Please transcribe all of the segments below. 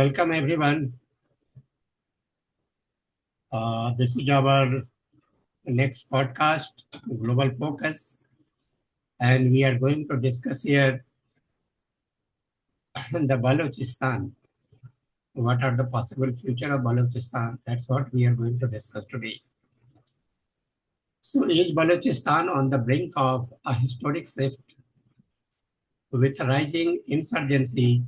Welcome everyone. This is our next podcast, Global Focus, and we are going to discuss here the Balochistan. What are the possible future of Balochistan? That's what we are going to discuss today. So, is Balochistan on the brink of a historic shift with rising insurgency,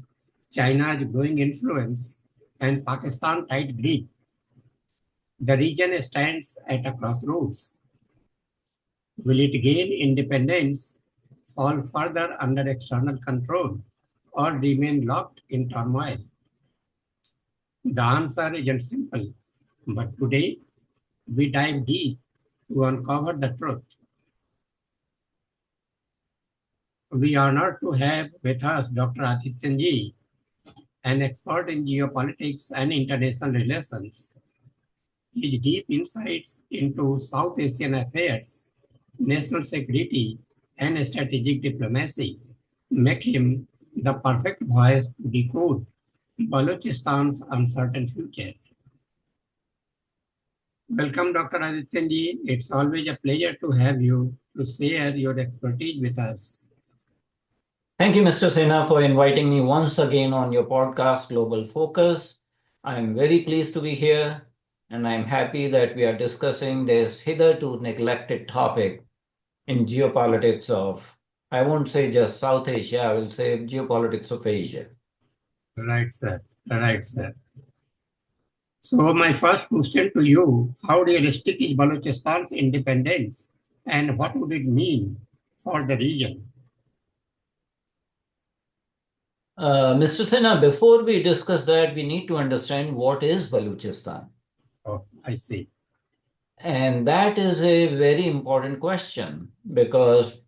China's growing influence, and Pakistan tight grip? The region stands at a crossroads. Will it gain independence, fall further under external control, or remain locked in turmoil? The answer isn't simple, but today we dive deep to uncover the truth. We are honored to have with us Dr. Adityanjee, an expert in geopolitics and international relations. His deep insights into South Asian affairs, national security, and strategic diplomacy make him the perfect voice to decode Balochistan's uncertain future. Welcome, Dr. Adityanjee. It's always a pleasure to have you to share your expertise with us. Thank you, Mr. Sinha, for inviting me once again on your podcast, Global Focus. I'm very pleased to be here, and I'm happy that we are discussing this hitherto neglected topic in geopolitics of, I won't say just South Asia, I will say geopolitics of Asia. Right, sir. Right, sir. So my first question to you, how realistic is Balochistan's independence and what would it mean for the region? Mr. Sinha, before we discuss that, we need to understand what is Balochistan. Oh, I see. And that is a very important question because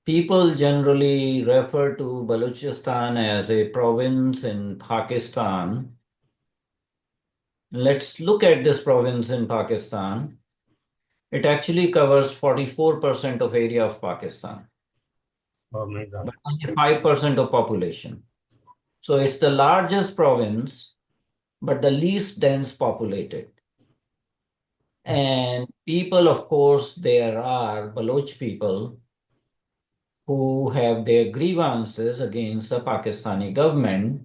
people generally refer to Balochistan as a province in Pakistan. Let's look at this province in Pakistan. It actually covers 44% of area of Pakistan, Oh my God. but only 5% of population. So it's the largest province, but the least dense populated. And people, of course, there are Baloch people who have their grievances against the Pakistani government,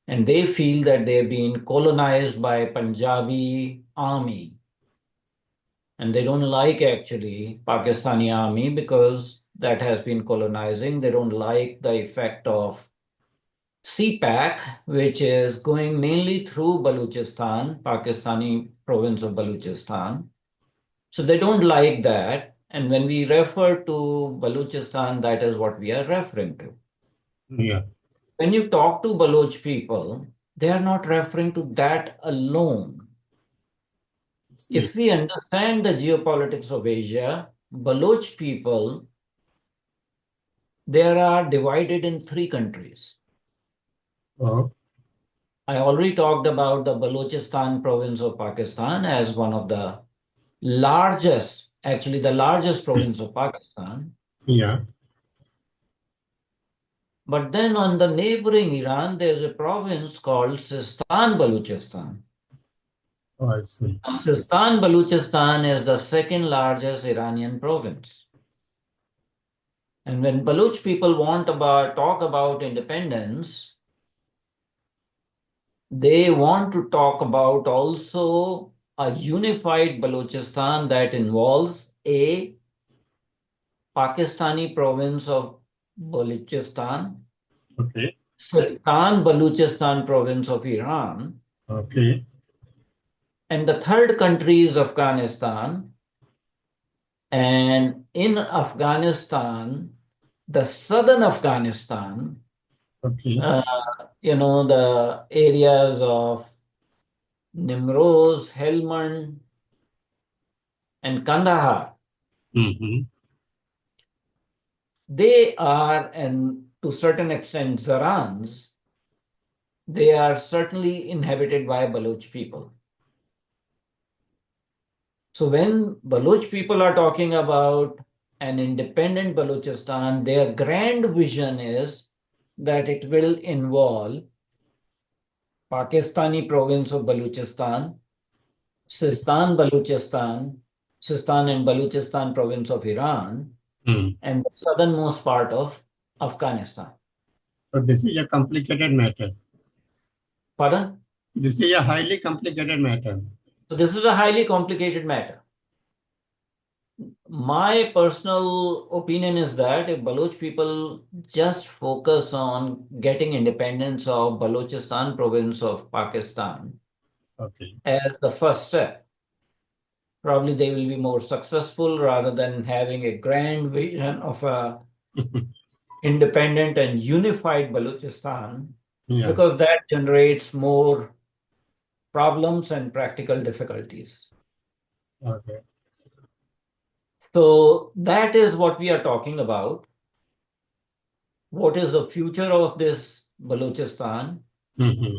and they feel that they've been colonized by Punjabi army. And they don't like actually Pakistani army because that has been colonizing. They don't like the effect of CPEC, which is going mainly through Balochistan, Pakistani province of Balochistan. So they don't like that. And when we refer to Balochistan, that is what we are referring to. Yeah. When you talk to Baloch people, they are not referring to that alone. If we understand the geopolitics of Asia, Baloch people, they are divided in three countries. Oh. I already talked about the Balochistan province of Pakistan as one of the largest, actually the largest province of Pakistan. Yeah. But then on the neighboring Iran, there's a province called Sistan Balochistan. Oh, I see. Sistan Balochistan is the second largest Iranian province. And when Baloch people talk about independence, they want to talk about also a unified Balochistan that involves a Pakistani province of Balochistan, Okay. Sistan Balochistan province of Iran, Okay. and the third country is Afghanistan. And in Afghanistan, the southern Afghanistan, Okay. the areas of Nimroz, Helmand, and Kandahar, Mm-hmm. they are, and to certain extent, Zarans, they are certainly inhabited by Baloch people. So when Baloch people are talking about an independent Balochistan, their grand vision is that it will involve Pakistani province of Balochistan, Sistan and Balochistan province of Iran, Hmm. and the southernmost part of Afghanistan. So this is a complicated matter. Pardon? This is a highly complicated matter. So this is a highly complicated matter. My personal opinion is that if Baloch people just focus on getting independence of Balochistan province of Pakistan Okay. as the first step, probably they will be more successful rather than having a grand vision of a independent and unified Balochistan, Yeah. because that generates more problems and practical difficulties. Okay. So that is what we are talking about. What is the future of this Balochistan? Hmm.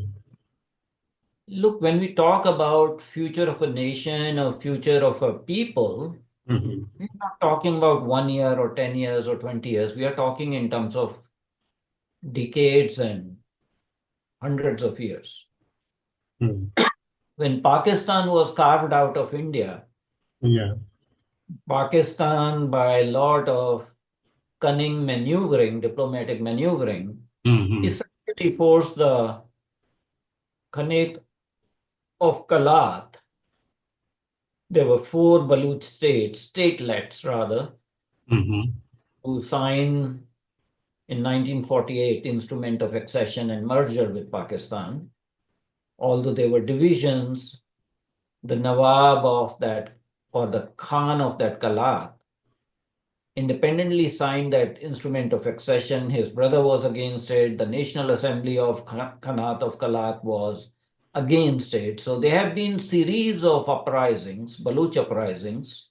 Look, when we talk about future of a nation or future of a people, Hmm. we're not talking about 1 year or 10 years or 20 years. We are talking in terms of decades and hundreds of years. Hmm. When Pakistan was carved out of India, Yeah. Pakistan, by a lot of cunning maneuvering, diplomatic maneuvering, Hmm. essentially forced the Khanate of Kalat. There were four Baloch statelets rather, Hmm. who signed in 1948 Instrument of Accession and Merger with Pakistan. Although there were divisions, the Nawab of that, or the Khan of that Kalat, independently signed that Instrument of Accession. His brother was against it. The National Assembly of Khanat of Kalat was against it. So there have been series of uprisings, Baloch uprisings,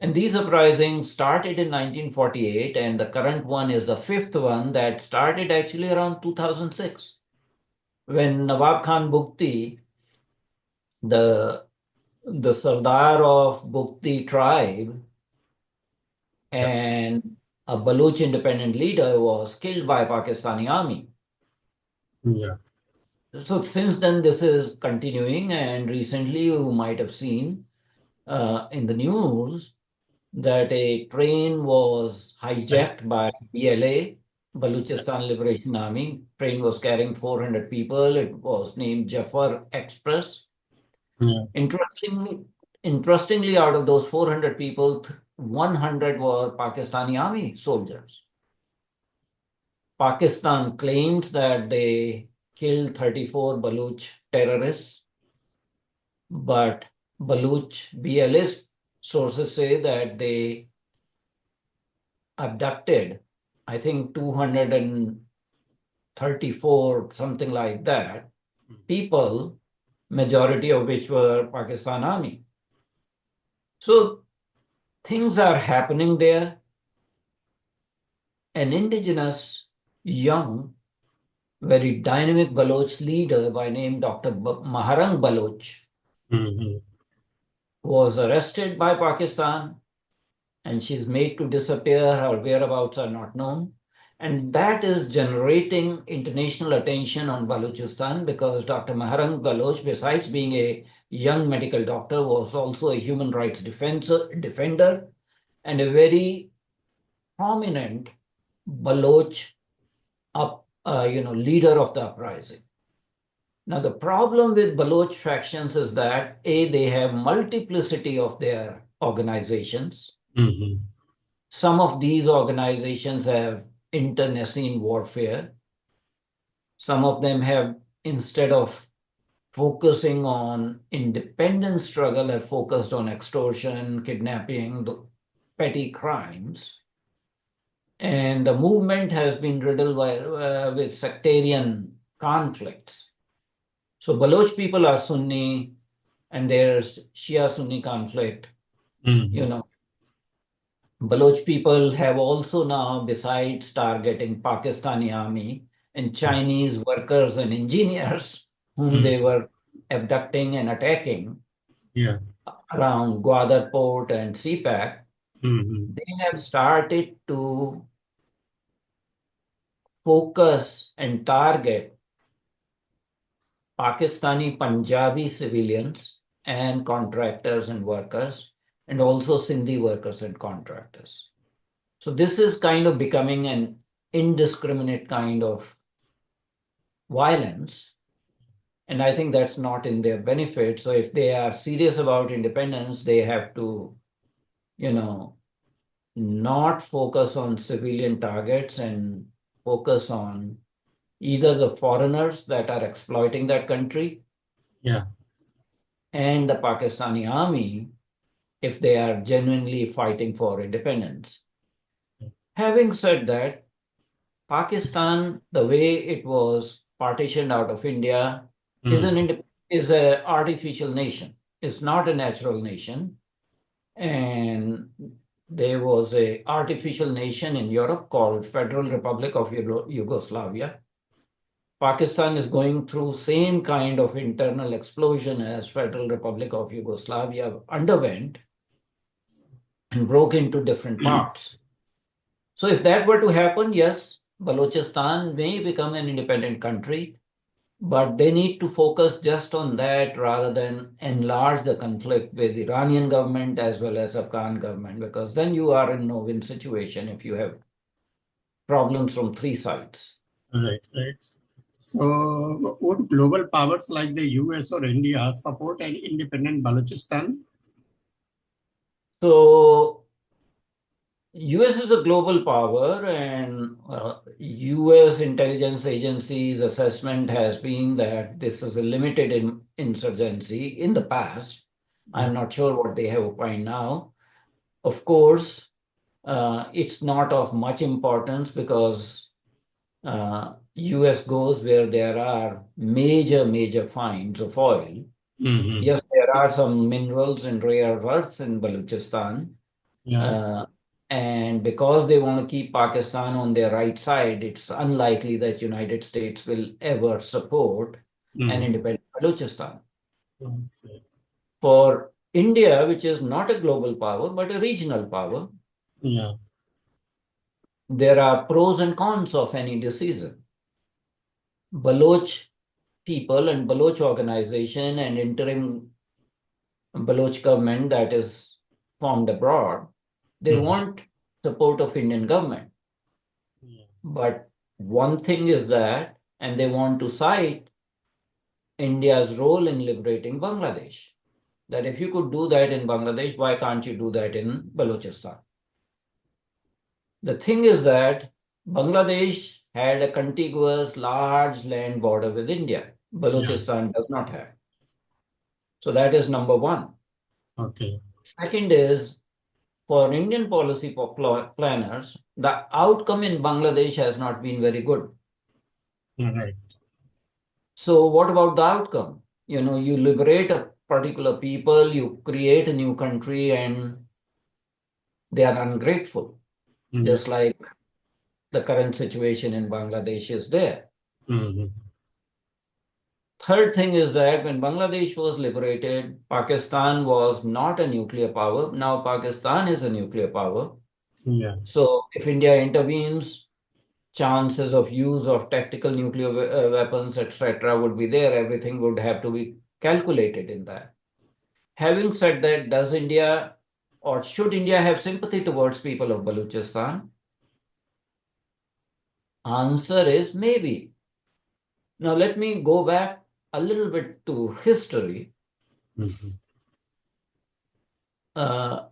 and these uprisings started in 1948, and the current one is the fifth one that started actually around 2006, when Nawab Khan Bukti, the the Sardar of Bukti tribe Yeah. and a Baloch independent leader, was killed by Pakistani army. Yeah. So since then, this is continuing, and recently you might have seen in the news that a train was Right. hijacked by BLA, Balochistan Liberation Army. Train was carrying 400 people. It was named Jafar Express. Yeah. Interestingly, interestingly, out of those 400 people, 100 were Pakistani army soldiers. Pakistan claimed that they killed 34 Baloch terrorists, but Baloch BLS sources say that they abducted, I think 234, something like that, people, majority of which were Pakistan Army. So things are happening there. An indigenous, young, very dynamic Baloch leader by name Dr. Maharang Baloch Hmm. was arrested by Pakistan, and she's made to disappear. Her whereabouts are not known. And that is generating international attention on Balochistan, because Dr. Maharang Baloch, besides being a young medical doctor, was also a human rights defender and a very prominent Baloch leader of the uprising. Now, the problem with Baloch factions is that A, they have multiplicity of their organizations. Hmm. Some of these organizations have internecine warfare. Some of them have, instead of focusing on independence struggle, have focused on extortion, kidnapping, the petty crimes. And the movement has been riddled with sectarian conflicts. So Baloch people are Sunni, and there's Shia-Sunni conflict. You Hmm. know, Baloch people have also now, besides targeting Pakistani army and Chinese workers and engineers whom they Hmm. were abducting and attacking Yeah. around Gwadar port and CPEC, Hmm. they have started to focus and target Pakistani Punjabi civilians and contractors and workers, and also Sindhi workers and contractors. So this is kind of becoming an indiscriminate kind of violence. And I think that's not in their benefit. So if they are serious about independence, they have to, you know, not focus on civilian targets and focus on either the foreigners that are exploiting that country Yeah. and the Pakistani army if they are genuinely fighting for independence. Having said that, Pakistan, the way it was partitioned out of India, is Mm. is an artificial nation. It's not a natural nation. And there was a artificial nation in Europe called Federal Republic of Yugoslavia. Pakistan is going through same kind of internal explosion as Federal Republic of Yugoslavia underwent and broke into different parts. So if that were to happen, yes, Balochistan may become an independent country, but they need to focus just on that rather than enlarge the conflict with Iranian government as well as Afghan government, because then you are in no-win situation if you have problems from three sides. Right, right. So, would global powers like the US or India support an independent Balochistan? So US is a global power, and US intelligence agencies' assessment has been that this is a limited insurgency in the past. Yeah. I'm not sure what they have opined now. Of course, it's not of much importance because US goes where there are major finds of oil. Mm-hmm. Yes, there are some minerals and rare earths in Balochistan. Yeah. Uh, and because they want to keep Pakistan on their right side, it's unlikely that United States will ever support an Mm. independent Balochistan. Yes. For India, which is not a global power but a regional power, Yeah. there are pros and cons of any decision. Baloch people and Baloch organization and interim Baloch government that is formed abroad, they Mm. want support of Indian government. Yeah. But one thing is that, and they want to cite India's role in liberating Bangladesh. That if you could do that in Bangladesh, why can't you do that in Balochistan? The thing is that Bangladesh had a contiguous large land border with India. Yeah. Balochistan does not have. So that is number one. Okay. Second is for Indian policy planners, the outcome in Bangladesh has not been very good. Right. So what about the outcome? You liberate a particular people, you create a new country, and they are ungrateful, Yeah. just like the current situation in Bangladesh is there. Mm-hmm. Third thing is that when Bangladesh was liberated, Pakistan was not a nuclear power. Now Pakistan is a nuclear power. Yeah. So if India intervenes, chances of use of tactical nuclear weapons, etc., would be there. Everything would have to be calculated in that. Having said that, does India or should India have sympathy towards people of Balochistan? Answer is maybe. Now let me go back a little bit to history. Mm-hmm. Uh,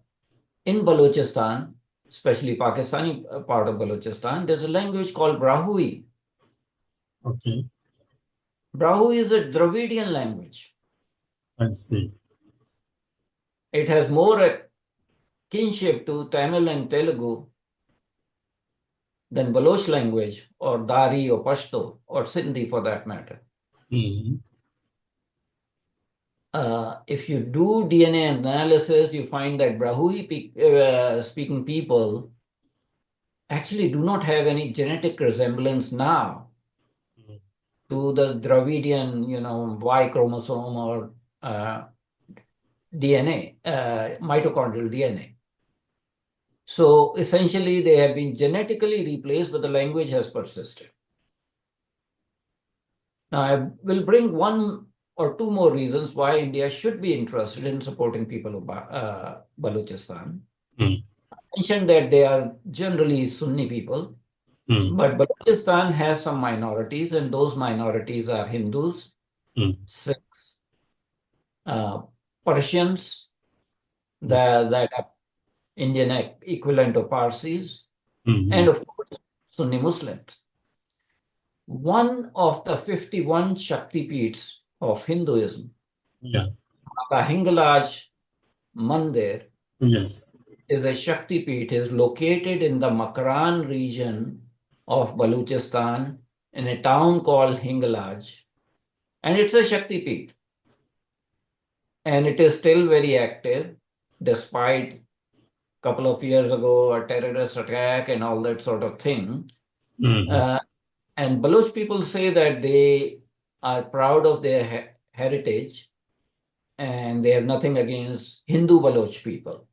in Balochistan, especially Pakistani part of Balochistan, there's a language called Brahui. Okay. Brahui is a Dravidian language. I see. It has more a kinship to Tamil and Telugu than Baloch language or Dari or Pashto or Sindhi for that matter. Mm-hmm. If you do DNA analysis, you find that Brahui speaking people actually do not have any genetic resemblance now to the Dravidian, Y chromosome or DNA, mitochondrial DNA. So essentially, they have been genetically replaced, but the language has persisted. Now, I will bring one or two more reasons why India should be interested in supporting people of Balochistan. mm, I mentioned that they are generally Sunni people, mm, but Balochistan has some minorities, and those minorities are Hindus, mm, Sikhs, uh, Persians, mm, that are Indian equivalent of Parsis, and mm, of course, Sunni Muslims. One of the 51 Shakti Peeths of Hinduism, yeah, the Hingalaj Mandir, yes, is a Shakti Peeth, is located in the Makran region of Balochistan in a town called Hingalaj. And it's a Shakti Peeth. And it is still very active despite a couple of years ago a terrorist attack and all that sort of thing. mm, Uh, and Baloch people say that they are proud of their heritage and they have nothing against Hindu Baloch people.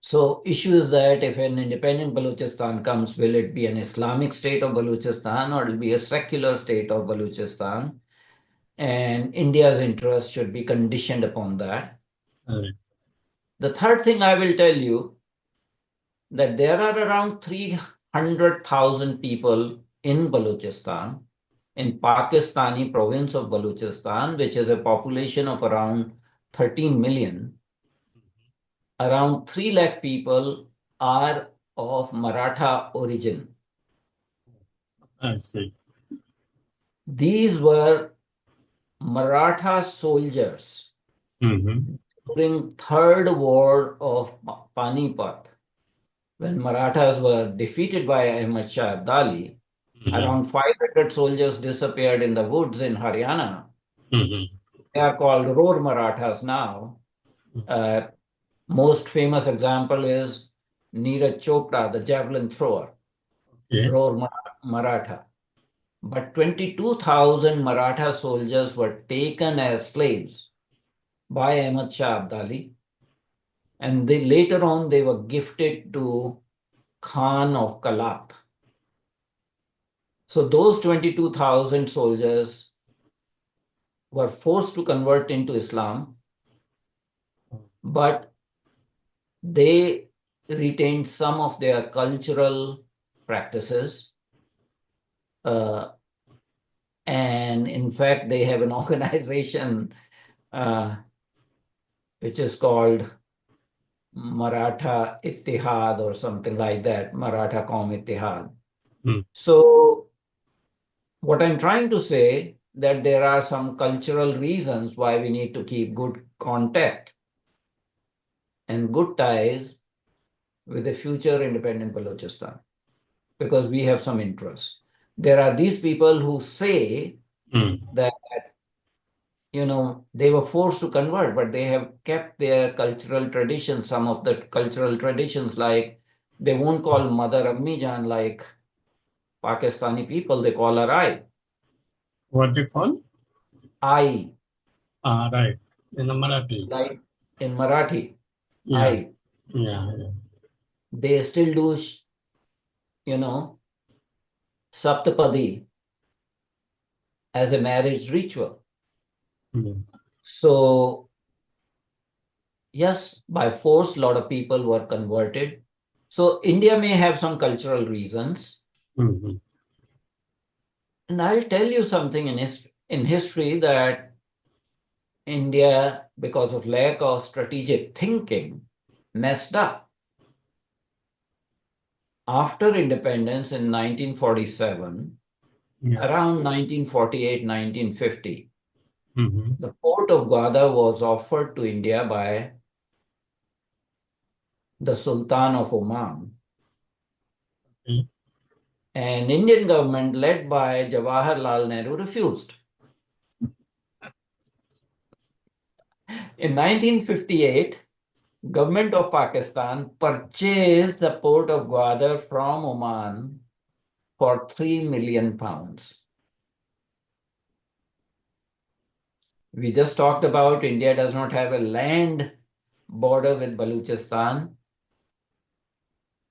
So issue is that if an independent Balochistan comes, will it be an Islamic state of Balochistan or will it be a secular state of Balochistan? And India's interest should be conditioned upon that. right, The third thing I will tell you that there are around 300,000 people in Balochistan, in Pakistani province of Balochistan, which is a population of around 13 million. Around 3 lakh people are of Maratha origin. I see. These were Maratha soldiers Mm-hmm. during Third War of Panipat, when Marathas were defeated by Ahmad Shah Abdali. Mm-hmm. Around 500 soldiers disappeared in the woods in Haryana. Mm-hmm. They are called Roar Marathas now. Uh, Most famous example is Neeraj Chopra, the javelin thrower, Okay. Roar Maratha. But 22,000 Maratha soldiers were taken as slaves by Ahmad Shah Abdali, and later on they were gifted to Khan of Kalat. So those 22,000 soldiers were forced to convert into Islam, but they retained some of their cultural practices. Uh, and in fact, they have an organization uh, which is called Maratha Ittihad or something like that, Maratha Qaum Ittihad. Mm, So what I'm trying to say that there are some cultural reasons why we need to keep good contact and good ties with a future independent Balochistan because we have some interest. There are these people who say mm. that they were forced to convert, but they have kept their cultural traditions. Some of the cultural traditions, like they won't call mother Ammi Jan like Pakistani people, they call her What they call? I, Ah, right. In the Marathi. like in Marathi, Yeah, I. yeah, yeah. They still do, you know, Saptapadi as a marriage ritual. Mm, So yes, by force, a lot of people were converted. So India may have some cultural reasons. mm-hmm. And I'll tell you something in history that India, because of lack of strategic thinking, messed up. After independence in 1947, Yeah. around 1948, 1950, Mm-hmm. the port of Gwadar was offered to India by the Sultan of Oman. Okay. And Indian government led by Jawaharlal Nehru refused. In 1958, government of Pakistan purchased the port of Gwadar from Oman for 3 million pounds. We just talked about India does not have a land border with Balochistan.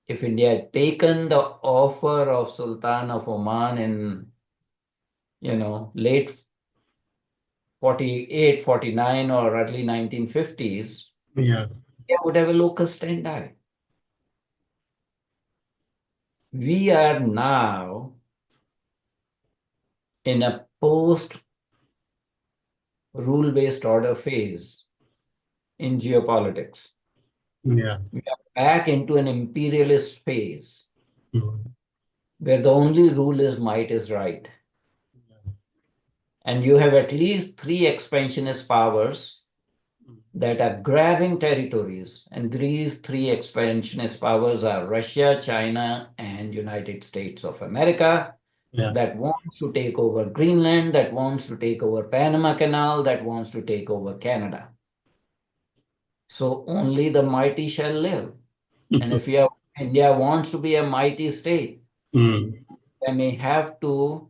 If India had taken the offer of Sultan of Oman in late 48, 49, or early 1950s, Yeah. India would have a locust stand. We are now in a post rule-based order phase in geopolitics. Yeah. We are back into an imperialist phase Mm. where the only rule is might is right. And you have at least three expansionist powers that are grabbing territories. And these three expansionist powers are Russia, China, and United States of America, Yeah. that wants to take over Greenland, that wants to take over Panama Canal, that wants to take over Canada. So only the mighty shall live. And if India wants to be a mighty state, Mm. they may have to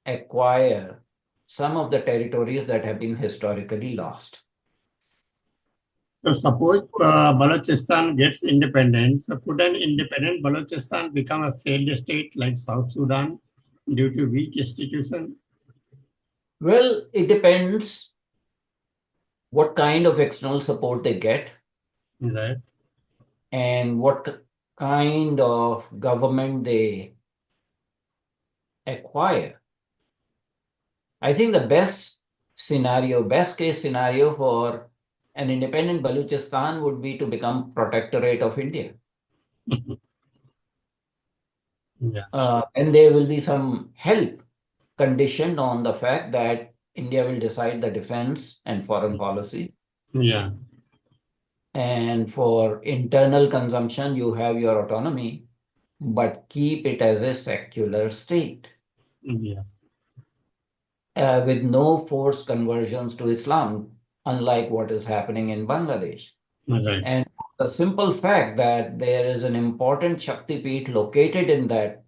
acquire some of the territories that have been historically lost. So suppose Balochistan gets independence. So could an independent Balochistan become a failed state like South Sudan due to weak institution? Well, it depends what kind of external support they get Right. and what kind of government they acquire. I think the best case scenario for an independent Balochistan would be to become protectorate of India. Yeah. And there will be some help conditioned on the fact that India will decide the defense and foreign policy. Yeah. And for internal consumption, you have your autonomy, but keep it as a secular state Yes. with no forced conversions to Islam, unlike what is happening in Bangladesh. Right. And the simple fact that there is an important Shakti Peeth located in that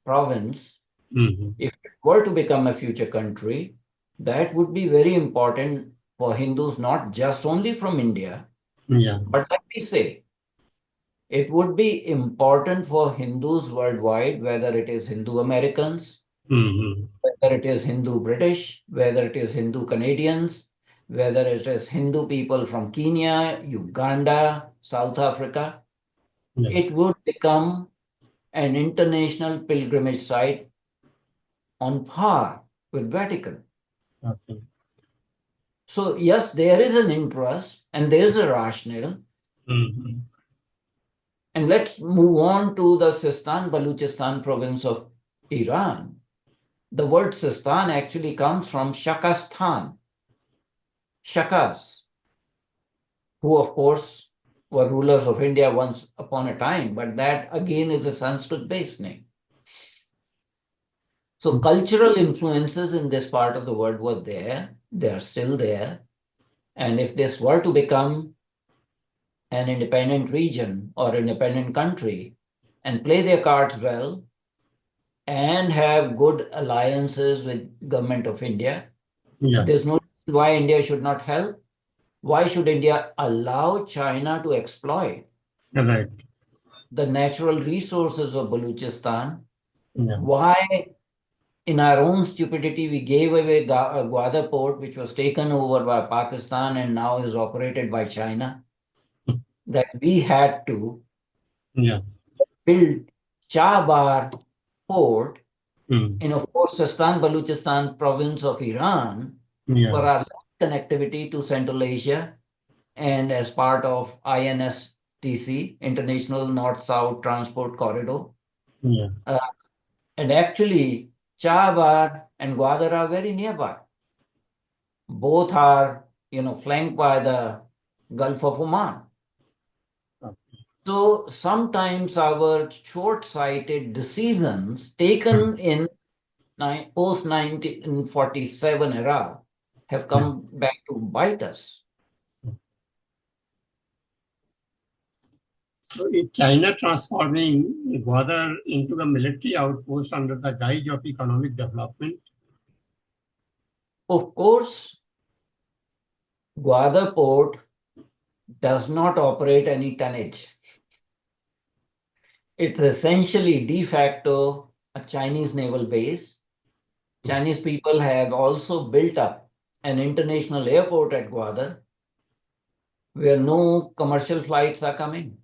province, Mm-hmm. if it were to become a future country, that would be very important for Hindus, not just only from India, Yeah. but let me say, it would be important for Hindus worldwide, whether it is Hindu Americans, Mm-hmm. whether it is Hindu British, whether it is Hindu Canadians, whether it is Hindu people from Kenya, Uganda, South Africa. Yeah. It would become an international pilgrimage site on par with Vatican. Okay. So yes, there is an interest and there is a rationale. Mm-hmm. And let's move on to the Sistan Baluchistan province of Iran. The word Sistan actually comes from Shakastan, Shakas, who of course were rulers of India once upon a time, but that again is a Sanskrit-based name. So cultural influences in this part of the world were there, they are still there. And if this were to become an independent region or independent country and play their cards well and have good alliances with government of India, Yeah. there's no reason why India should not help. Why should India allow China to exploit Right. the natural resources of Balochistan? Yeah. Why, in our own stupidity, we gave away Gwadar port, which was taken over by Pakistan and now is operated by China? That we had to Yeah. build Chabar port Mm. in, of course, Sistan Baluchistan province of Iran Yeah. for our connectivity to Central Asia and as part of INSTC, International North-South Transport Corridor. Yeah. Uh, and actually, Chabar and Gwadar are very nearby. Both are, flanked by the Gulf of Oman. So sometimes our short-sighted decisions taken in post 1947 era have Yeah. come back to bite us. So is China transforming Gwadar into a military outpost under the guise of economic development? Of course, Gwadar port does not operate any tonnage. It's essentially de facto a Chinese naval base Chinese people have also built up an international airport at Gwadar where no commercial flights are coming.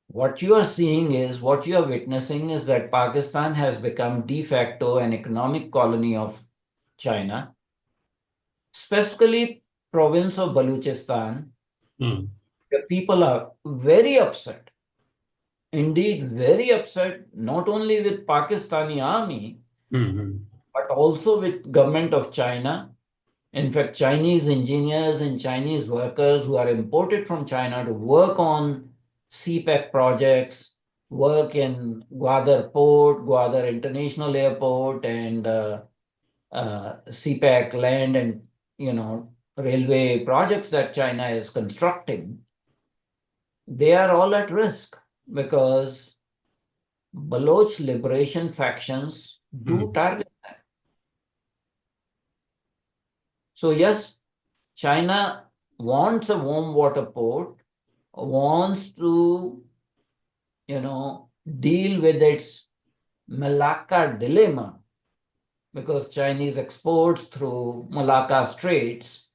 What you are seeing is, what you are witnessing is that Pakistan has become de facto an economic colony of China, specifically province of Balochistan. Mm. The people are very upset, indeed very upset, not only with Pakistani army, Mm. but also with government of China. In fact, Chinese engineers and Chinese workers who are imported from China to work on CPEC projects, work in Gwadar Port, Gwadar International Airport, and CPEC land and railway projects that China is constructing. They are all at risk because Baloch liberation factions do Mm. target. So yes, China wants a warm water port, wants to, deal with its Malacca dilemma because Chinese exports through Malacca Straits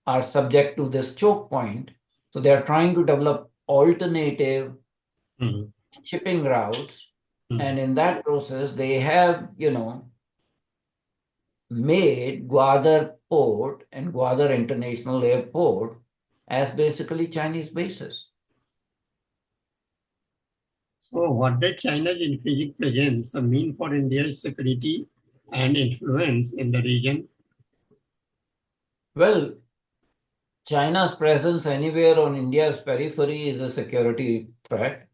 are subject to this choke point. So they are trying to develop alternative Mm. shipping routes. And Mm. in that process, they have, made Gwadar Port and Gwadar International Airport as basically Chinese bases. So, what does China's increasing presence mean for India's security and influence in the region? Well, China's presence anywhere on India's periphery is a security threat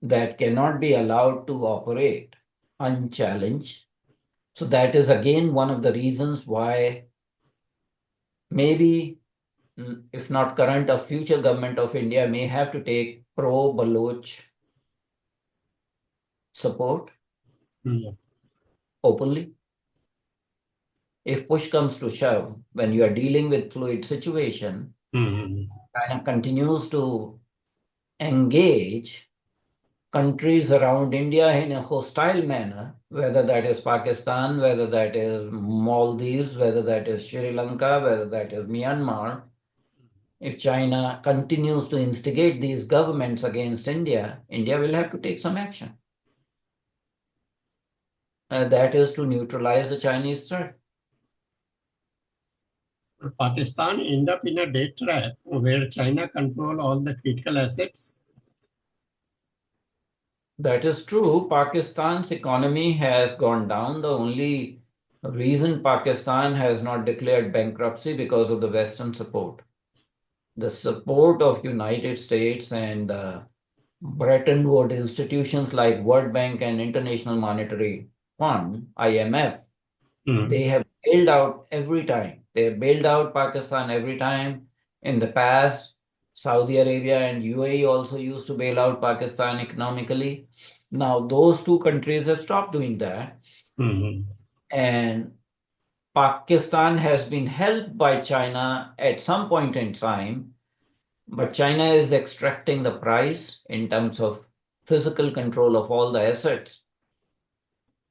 that cannot be allowed to operate unchallenged. So that is again one of the reasons why maybe, if not current or future government of India may have to take pro-Baloch support Mm. openly. If push comes to shove, when you are dealing with fluid situation, Mm. China continues to engage countries around India in a hostile manner, whether that is Pakistan, whether that is Maldives, whether that is Sri Lanka, whether that is Myanmar. If China continues to instigate these governments against India, India will have to take some action. That is to neutralize the Chinese threat. Pakistan end up in a debt trap where China control all the critical assets. That is true. Pakistan's economy has gone down. The only reason Pakistan has not declared bankruptcy because of the Western support. The support of United States and Bretton Woods institutions like World Bank and International Monetary Fund, IMF, they Mm. have bailed out every time. They have bailed out Pakistan every time. In the past, Saudi Arabia and UAE also used to bail out Pakistan economically. Now, those two countries have stopped doing that. Mm. And Pakistan has been helped by China at some point in time, but China is extracting the price in terms of physical control of all the assets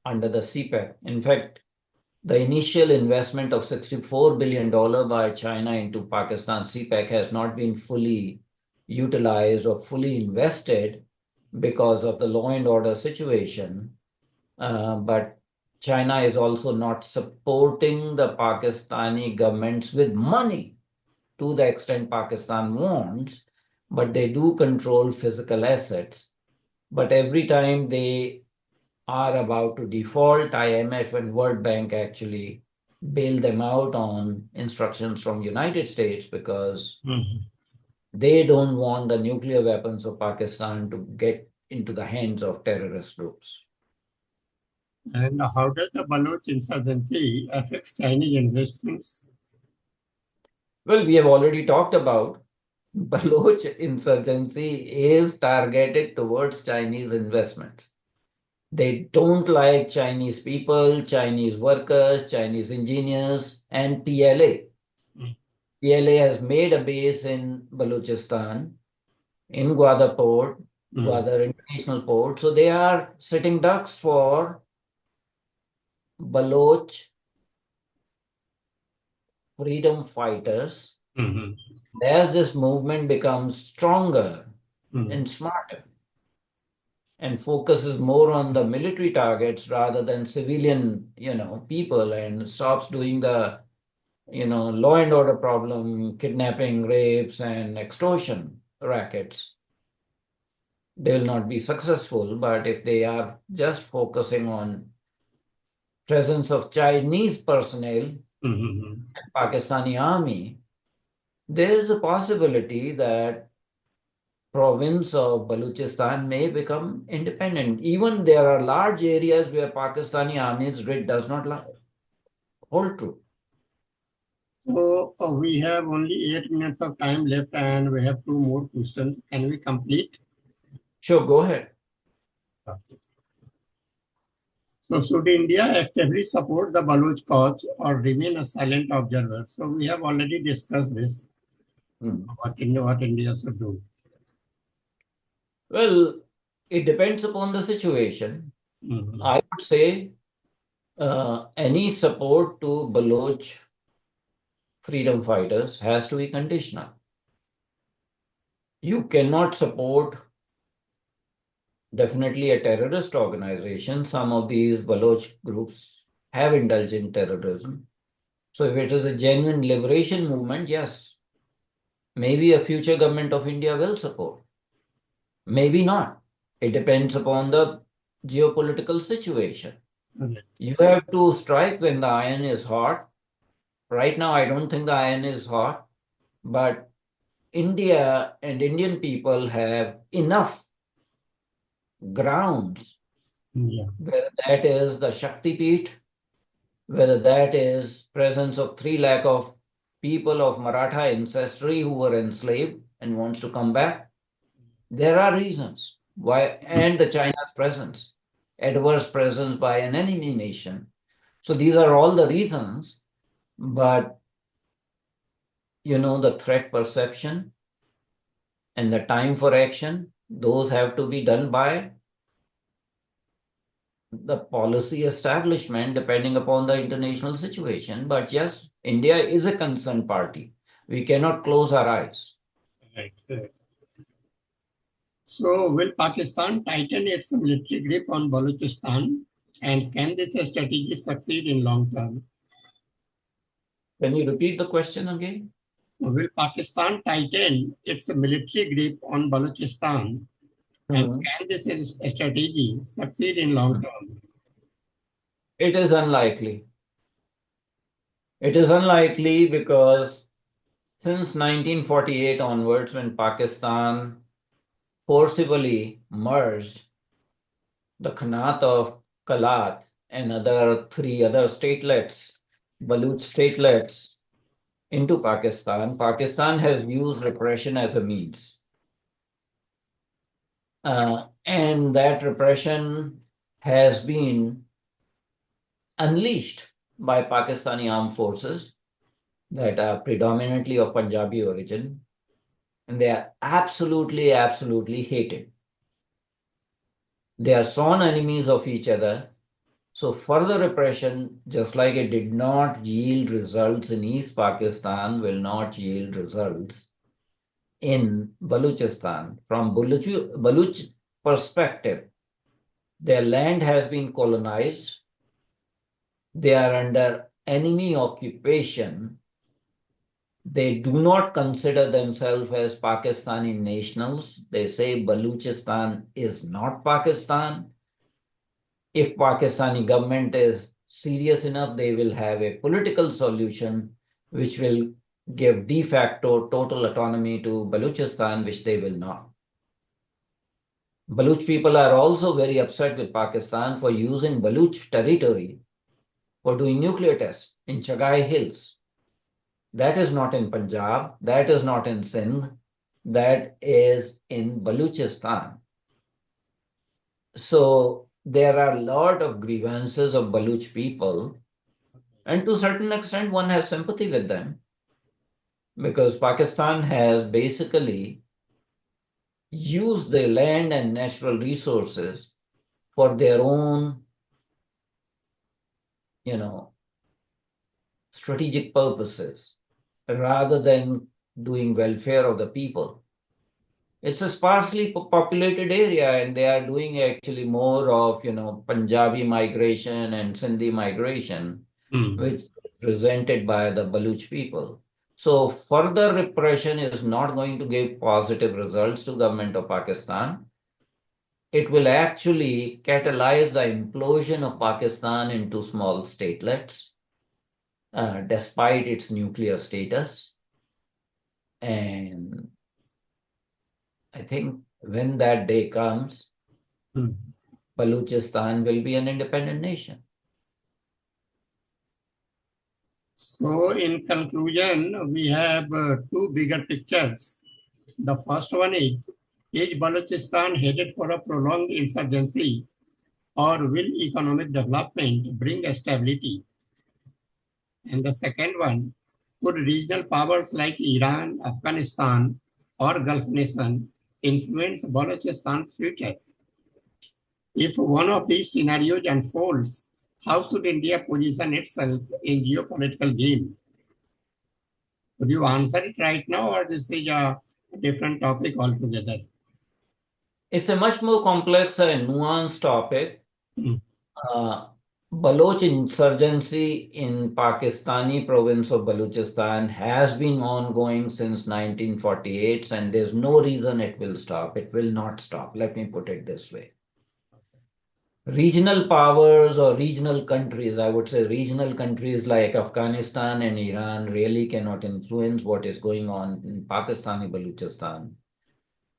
under the CPEC. In fact, the initial investment of $64 billion by China into Pakistan CPEC has not been fully utilized or fully invested because of the law and order situation. But China is also not supporting the Pakistani governments with money to the extent Pakistan wants, but they do control physical assets. But every time they are about to default, IMF and World Bank actually bail them out on instructions from United States because Mm. they don't want the nuclear weapons of Pakistan to get into the hands of terrorist groups. And how does the Baloch insurgency affect Chinese investments? Well, we have already talked about Baloch insurgency is targeted towards Chinese investments. They don't like Chinese people, Chinese workers, Chinese engineers, and PLA. Mm. PLA has made a base in Balochistan, in Gwadar Port, Mm. Gwadar International Port. So they are sitting ducks for Baloch freedom fighters, Mm-hmm. as this movement becomes stronger Mm-hmm. and smarter and focuses more on the military targets rather than civilian, people, and stops doing the, law and order problem, kidnapping, rapes, and extortion rackets, they will not be successful. But if they are just focusing on presence of Chinese personnel, Mm-hmm. Pakistani army, there is a possibility that province of Balochistan may become independent. Even there are large areas where Pakistani army's grid does not hold true. So we have only 8 minutes of time left, and we have two more questions. Can we complete? Sure, go ahead. Okay. So should India actively support the Baloch cause or remain a silent observer? So we have already discussed this. Hmm. What India should do. Well, it depends upon the situation. Mhm. I would say any support to Baloch freedom fighters has to be conditional. You cannot support definitely a terrorist organization. Some of these Baloch groups have indulged in terrorism. So if it is a genuine liberation movement, yes, maybe a future government of India will support. Maybe not. It depends upon the geopolitical situation. Correct. You have to strike when the iron is hot. Right now, I don't think the iron is hot, but India and Indian people have enough grounds, Yeah. whether that is the Shakti Peeth, whether that is presence of 3 lakh of people of Maratha ancestry who were enslaved and wants to come back. There are reasons why, and the China's presence, adverse presence by an enemy nation. So these are all the reasons, but the threat perception and the time for action, those have to be done by the policy establishment depending upon the international situation. But yes, India is a concerned party. We cannot close our eyes. Right. Correct. So will Pakistan tighten its military grip on Balochistan, and can this strategy succeed in long term? Can you repeat the question again? Will Pakistan tighten its military grip on Balochistan, and Mhm. can this strategy succeed in long term? It is unlikely. It is unlikely because since 1948 onwards, when Pakistan forcibly merged the Khanat of Kalat and other 3 other statelets, Baluch statelets, into Pakistan, Pakistan has used repression as a means. And that repression has been unleashed by Pakistani armed forces that are predominantly of Punjabi origin, and they are absolutely, absolutely hated. They are sworn enemies of each other. So further repression, just like it did not yield results in East Pakistan, will not yield results in Balochistan. From Baloch perspective, their land has been colonized. They are under enemy occupation. They do not consider themselves as Pakistani nationals. They say Balochistan is not Pakistan. If Pakistani government is serious enough, they will have a political solution which will give de facto total autonomy to Balochistan, which they will not. Baloch people are also very upset with Pakistan for using Baloch territory for doing nuclear tests in Chagai Hills. That is not in Punjab, that is not in Sindh, that is in Balochistan. So there are a lot of grievances of Baloch people, and to a certain extent, one has sympathy with them because Pakistan has basically used the land and natural resources for their own you know, strategic purposes rather than doing welfare of the people. It's a sparsely populated area, and they are doing actually more of, Punjabi migration and Sindhi migration, Hmm. which is presented by the Baloch people. So further repression is not going to give positive results to government of Pakistan. It will actually catalyze the implosion of Pakistan into small statelets, despite its nuclear status. And I think when that day comes, Hmm. Balochistan will be an independent nation. So, in conclusion, we have two bigger pictures. The first one is Balochistan headed for a prolonged insurgency, or will economic development bring stability? And the second one, could regional powers like Iran, Afghanistan, or Gulf nation influence Balochistan's future? If one of these scenarios unfolds, how should India position itself in geopolitical game? Could you answer it right now, or this is a different topic altogether? It's a much more complex and nuanced topic. Hmm. Uh, Baloch insurgency in Pakistani province of Balochistan has been ongoing since 1948, and there's no reason it will stop. It will not stop. Let me put it this way. Regional powers or regional countries, I would say regional countries like Afghanistan and Iran really cannot influence what is going on in Pakistani Balochistan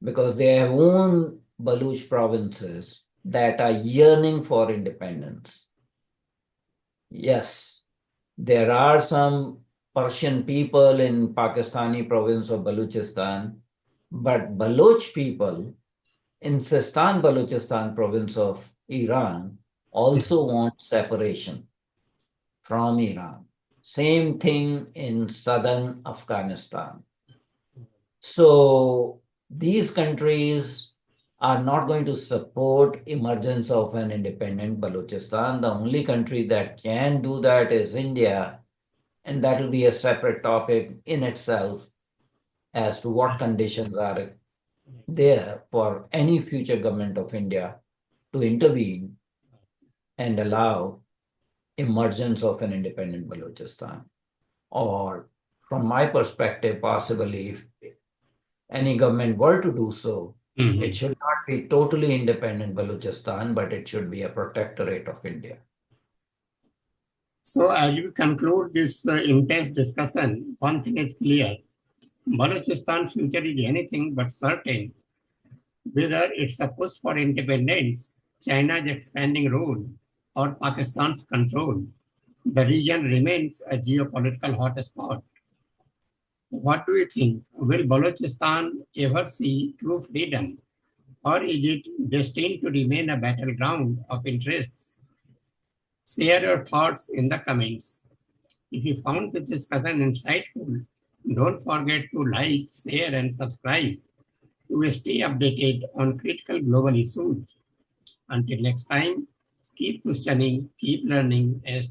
because they have own Baloch provinces that are yearning for independence. Yes, there are some Persian people in Pakistani province of Balochistan, but Baloch people in Sistan Balochistan province of Iran also want separation from Iran. Same thing in southern Afghanistan. So these countries are not going to support emergence of an independent Balochistan. The only country that can do that is India, and that will be a separate topic in itself as to what conditions are there for any future government of India to intervene and allow emergence of an independent Balochistan. Or, from my perspective, possibly if any government were to do so, it Mhm. should not be totally independent Balochistan, but it should be a protectorate of India. So, as we conclude this intense discussion, one thing is clear: Balochistan's future is anything but certain. Whether it's a push for independence, China's expanding role, or Pakistan's control, the region remains a geopolitical hotspot. What do you think? Will Balochistan ever see true freedom, or is it destined to remain a battleground of interests? Share your thoughts in the comments. If you found this discussion insightful, don't forget to like, share, and subscribe to stay updated on critical global issues. Until next time, keep questioning, keep learning, and